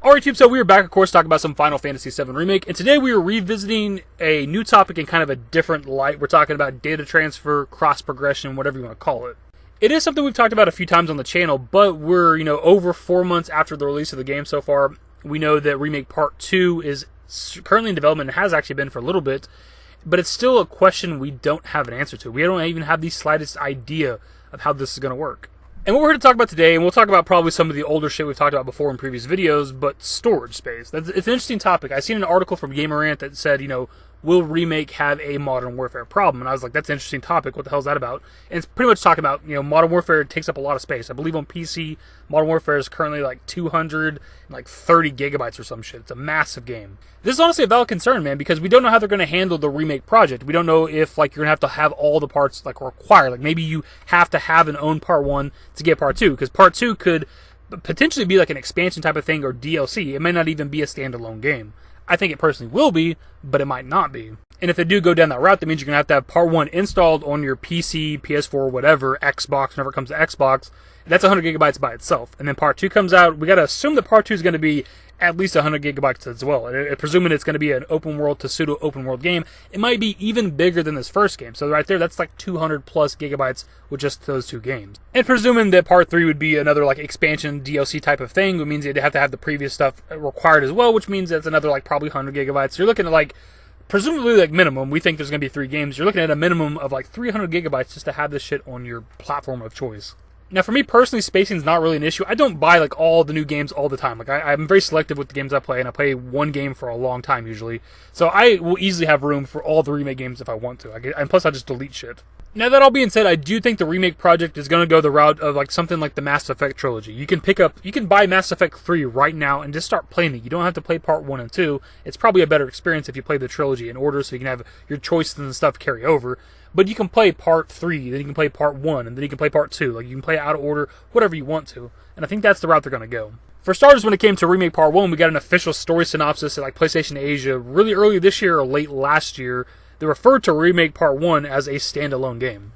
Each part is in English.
Alright, YouTube, so we are back, of course, talking about some Final Fantasy VII Remake, and today we are revisiting a new topic in kind of a different light. We're talking about data transfer, cross-progression, whatever you want to call it. It is something we've talked about a few times on the channel, but we're, over 4 months after the release of the game so far. We know that Remake Part 2 is currently in development and has actually been for a little bit, but it's still a question we don't have an answer to. We don't even have the slightest idea of how this is going to work. And what we're here to talk about today, and we'll talk about probably some of the older shit we've talked about before in previous videos, but storage space. It's an interesting topic. I seen an article from Gamerant that said, will Remake have a Modern Warfare problem? And I was like, that's an interesting topic. What the hell is that about? And it's pretty much talking about, Modern Warfare takes up a lot of space. I believe on PC, Modern Warfare is currently like 230 gigabytes or some shit. It's a massive game. This is honestly a valid concern, man, because we don't know how they're going to handle the Remake project. We don't know if, you're going to have all the parts, required. Maybe you have to have and own Part 1 to get Part 2, because Part 2 could potentially be like an expansion type of thing or DLC. It may not even be a standalone game. I think it personally will be, but it might not be. And if they do go down that route, that means you're going to have Part 1 installed on your PC, PS4, whatever, Xbox, whenever it comes to Xbox. That's 100 gigabytes by itself. And then Part 2 comes out. We got to assume that Part 2 is going to be at least 100 gigabytes as well. And presuming it's going to be an open world to pseudo open world game, it might be even bigger than this first game. So right there, that's like 200 plus gigabytes with just those two games. And presuming that Part 3 would be another expansion DLC type of thing, which means you'd have to have the previous stuff required as well, which means that's another probably 100 gigabytes. So you're looking at presumably minimum, we think there's going to be 3 games. You're looking at a minimum of 300 gigabytes just to have this shit on your platform of choice. Now, for me personally, spacing is not really an issue. I don't buy all the new games all the time. I'm very selective with the games I play, and I play one game for a long time usually. So I will easily have room for all the Remake games if I want to. And plus, I just delete shit. Now, that all being said, I do think the Remake project is going to go the route of something like the Mass Effect trilogy. You can buy Mass Effect 3 right now and just start playing it. You don't have to play Part 1 and 2. It's probably a better experience if you play the trilogy in order, so you can have your choices and stuff carry over. But you can play Part 3, then you can play Part 1, and then you can play Part 2. You can play it out of order, whatever you want to. And I think that's the route they're going to go. For starters, when it came to Remake Part 1, we got an official story synopsis at PlayStation Asia really early this year or late last year. They referred to Remake Part 1 as a standalone game.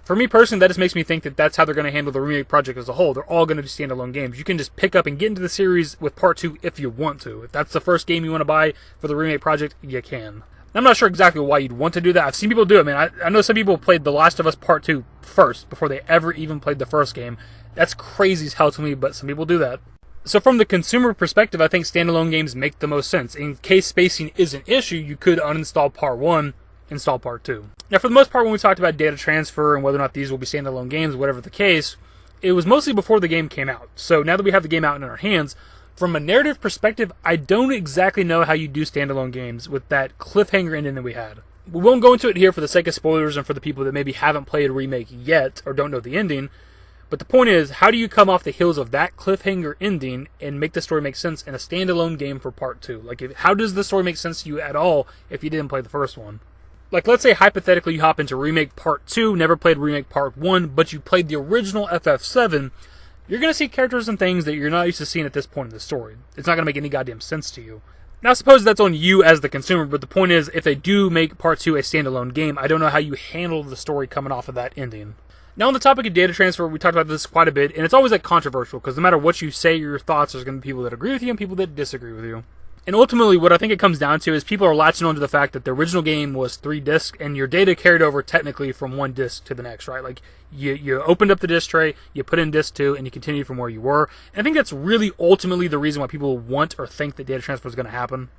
For me personally, that just makes me think that that's how they're going to handle the Remake project as a whole. They're all going to be standalone games. You can just pick up and get into the series with Part 2 if you want to. If that's the first game you want to buy for the Remake project, you can. I'm not sure exactly why you'd want to do that. I've seen people do it, man. I know some people played The Last of Us Part 2 first, before they ever even played the first game. That's crazy as hell to me, but some people do that. So from the consumer perspective, I think standalone games make the most sense. In case spacing is an issue, you could uninstall Part 1, install Part 2. Now, for the most part, when we talked about data transfer and whether or not these will be standalone games, whatever the case, it was mostly before the game came out. So now that we have the game out in our hands, from a narrative perspective, I don't exactly know how you do standalone games with that cliffhanger ending that we had. We won't go into it here for the sake of spoilers and for the people that maybe haven't played Remake yet or don't know the ending. But the point is, how do you come off the heels of that cliffhanger ending and make the story make sense in a standalone game for Part 2? How does the story make sense to you at all if you didn't play the first one? Let's say hypothetically you hop into Remake Part 2, never played Remake Part 1, but you played the original FF7, you're going to see characters and things that you're not used to seeing at this point in the story. It's not going to make any goddamn sense to you. Now, I suppose that's on you as the consumer, but the point is, if they do make Part 2 a standalone game, I don't know how you handle the story coming off of that ending. Now, on the topic of data transfer, we talked about this quite a bit, and it's always controversial, because no matter what you say, your thoughts, there's going to be people that agree with you and people that disagree with you. And ultimately, what I think it comes down to is people are latching on to the fact that the original game was 3 discs, and your data carried over technically from one disc to the next, right? You opened up the disc tray, you put in disc 2, and you continued from where you were. And I think that's really ultimately the reason why people want or think that data transfer is going to happen.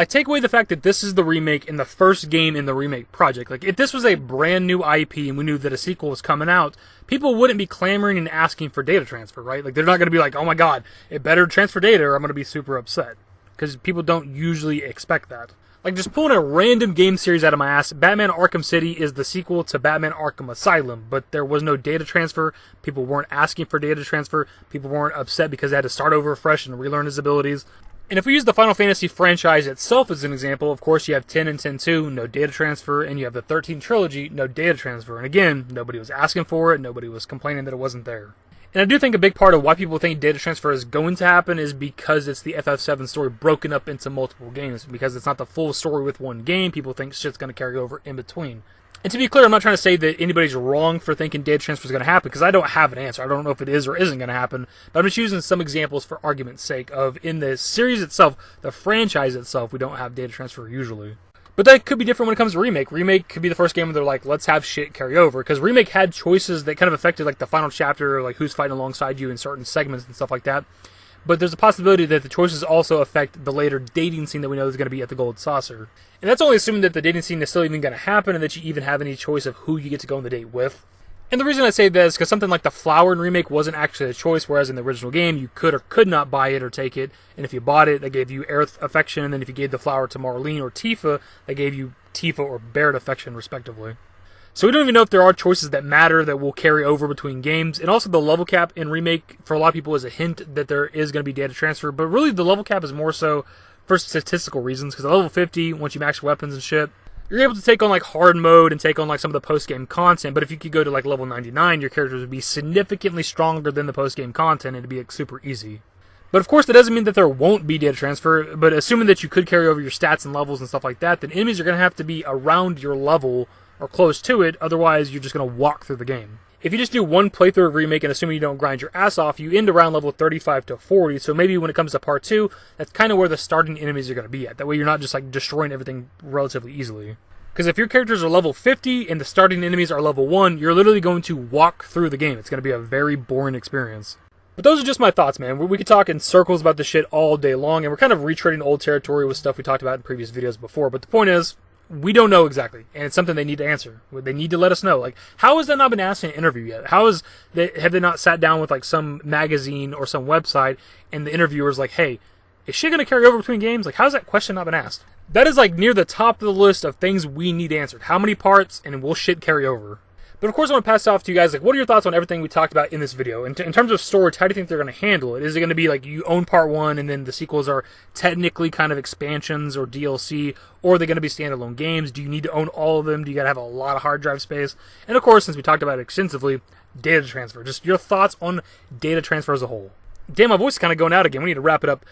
Take away the fact that this is the remake and the first game in the Remake project. If this was a brand new IP and we knew that a sequel was coming out, people wouldn't be clamoring and asking for data transfer, right? They're not going to be like, oh my god, it better transfer data or I'm going to be super upset. Because people don't usually expect that. Just pulling a random game series out of my ass, Batman Arkham City is the sequel to Batman Arkham Asylum, but there was no data transfer, people weren't asking for data transfer, people weren't upset because they had to start over fresh and relearn his abilities. And if we use the Final Fantasy franchise itself as an example, of course you have 10 and 10-2, no data transfer, and you have the 13 trilogy, no data transfer. And again, nobody was asking for it, nobody was complaining that it wasn't there. And I do think a big part of why people think data transfer is going to happen is because it's the FF7 story broken up into multiple games. Because it's not the full story with one game, people think shit's going to carry over in between. And to be clear, I'm not trying to say that anybody's wrong for thinking data transfer is going to happen, because I don't have an answer. I don't know if it is or isn't going to happen. But I'm just using some examples for argument's sake of, in the series itself, the franchise itself, we don't have data transfer usually. But that could be different when it comes to Remake. Remake could be the first game where they're like, let's have shit carry over. Because Remake had choices that kind of affected like the final chapter, like who's fighting alongside you in certain segments and stuff like that. But there's a possibility that the choices also affect the later dating scene that we know is going to be at the Gold Saucer. And that's only assuming that the dating scene is still even going to happen and that you even have any choice of who you get to go on the date with. And the reason I say that is because something like the flower in Remake wasn't actually a choice, whereas in the original game you could or could not buy it or take it. And if you bought it, they gave you Aerith affection, and then if you gave the flower to Marlene or Tifa, they gave you Tifa or Barret affection, respectively. So we don't even know if there are choices that matter that will carry over between games. And also the level cap in Remake, for a lot of people, is a hint that there is going to be data transfer. But really the level cap is more so for statistical reasons. Because at level 50, once you max weapons and shit, you're able to take on like hard mode and take on like some of the post-game content. But if you could go to like level 99, your characters would be significantly stronger than the post-game content. And it'd be like super easy. But of course, that doesn't mean that there won't be data transfer. But assuming that you could carry over your stats and levels and stuff like that, then enemies are going to have to be around your level or close to it, otherwise you're just going to walk through the game. If you just do one playthrough of Remake and assuming you don't grind your ass off, you end around level 35 to 40, so maybe when it comes to part 2, that's kind of where the starting enemies are going to be at. That way you're not just like destroying everything relatively easily. Because if your characters are level 50 and the starting enemies are level 1, you're literally going to walk through the game. It's going to be a very boring experience. But those are just my thoughts, man. We could talk in circles about this shit all day long, and we're kind of retreading old territory with stuff we talked about in previous videos before, but the point is, we don't know exactly, and it's something they need to answer. They need to let us know. Like, how has that not been asked in an interview yet? Have they not sat down with like some magazine or some website, and the interviewer's like, hey, is shit going to carry over between games? Like, how's that question not been asked? That is like near the top of the list of things we need answered. How many parts, and will shit carry over? But of course, I want to pass it off to you guys. Like, what are your thoughts on everything we talked about in this video? In terms of storage, how do you think they're going to handle it? Is it going to be like you own part 1 and then the sequels are technically kind of expansions or DLC? Or are they going to be standalone games? Do you need to own all of them? Do you got to have a lot of hard drive space? And of course, since we talked about it extensively, data transfer. Just your thoughts on data transfer as a whole. Damn, my voice is kind of going out again. We need to wrap it up.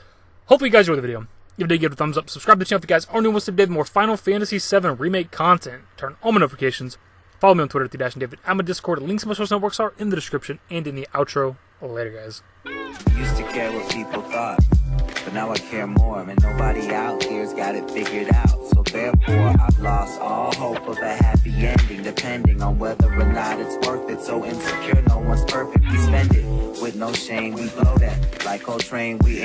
Hopefully you guys enjoyed the video. If you did, give it a thumbs up. Subscribe to the channel if you guys aren't new. What's up, David? More Final Fantasy VII Remake content. Turn on my notifications. Follow me on Twitter at @dashingdavid. I'm a Discord. Links to my social networks are in the description and in the outro. Later, guys. Used to care what people thought, but now I care more, and nobody out here's got it figured out. So therefore, I've lost all hope of a happy ending, depending on whether or not it's worth it. So insecure, no one's perfect. We spend it with no shame. We blow that like Coltrane. We